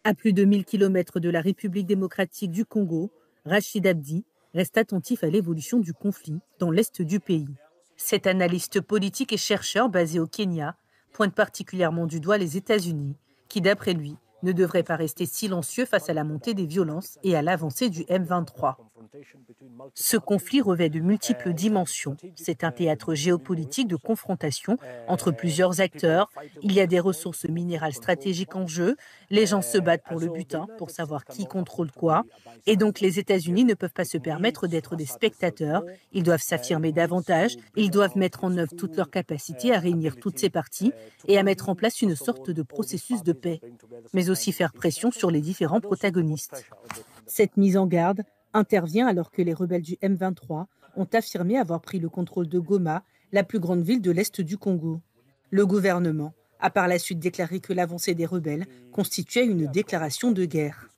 À plus de 1000 kilomètres de la République démocratique du Congo, Rachid Abdi reste attentif à l'évolution du conflit dans l'est du pays. Cet analyste politique et chercheur basé au Kenya pointe particulièrement du doigt les États-Unis, qui, d'après lui, ne devraient pas rester silencieux face à la montée des violences et à l'avancée du M23. Ce conflit revêt de multiples dimensions. C'est un théâtre géopolitique de confrontation entre plusieurs acteurs. Il y a des ressources minérales stratégiques en jeu. Les gens se battent pour le butin, pour savoir qui contrôle quoi. Et donc les États-Unis ne peuvent pas se permettre d'être des spectateurs. Ils doivent s'affirmer davantage. Ils doivent mettre en œuvre toute leur capacité à réunir toutes ces parties et à mettre en place une sorte de processus de paix, mais aussi faire pression sur les différents protagonistes. Cette mise en garde intervient alors que les rebelles du M23 ont affirmé avoir pris le contrôle de Goma, la plus grande ville de l'Est du Congo. Le gouvernement a par la suite déclaré que l'avancée des rebelles constituait une déclaration de guerre.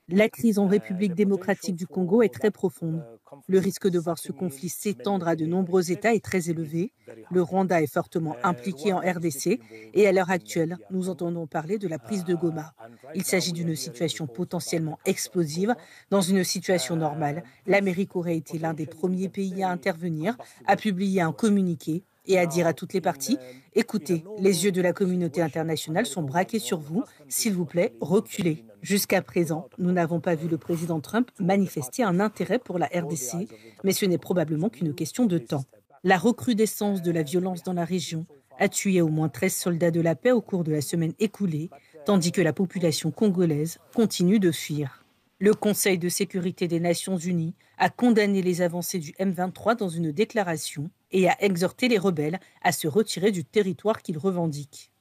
La crise en République démocratique du Congo est très profonde. Le risque de voir ce conflit s'étendre à de nombreux États est très élevé. Le Rwanda est fortement impliqué en RDC et à l'heure actuelle, nous entendons parler de la prise de Goma. Il s'agit d'une situation potentiellement explosive. Dans une situation normale, l'Amérique aurait été l'un des premiers pays à intervenir, à publier un communiqué et à dire à toutes les parties « Écoutez, les yeux de la communauté internationale sont braqués sur vous. S'il vous plaît, reculez ». Jusqu'à présent, nous n'avons pas vu le président Trump manifester un intérêt pour la RDC, mais ce n'est probablement qu'une question de temps. La recrudescence de la violence dans la région a tué au moins 13 soldats de la paix au cours de la semaine écoulée, tandis que la population congolaise continue de fuir. Le Conseil de sécurité des Nations Unies a condamné les avancées du M23 dans une déclaration et a exhorté les rebelles à se retirer du territoire qu'ils revendiquent.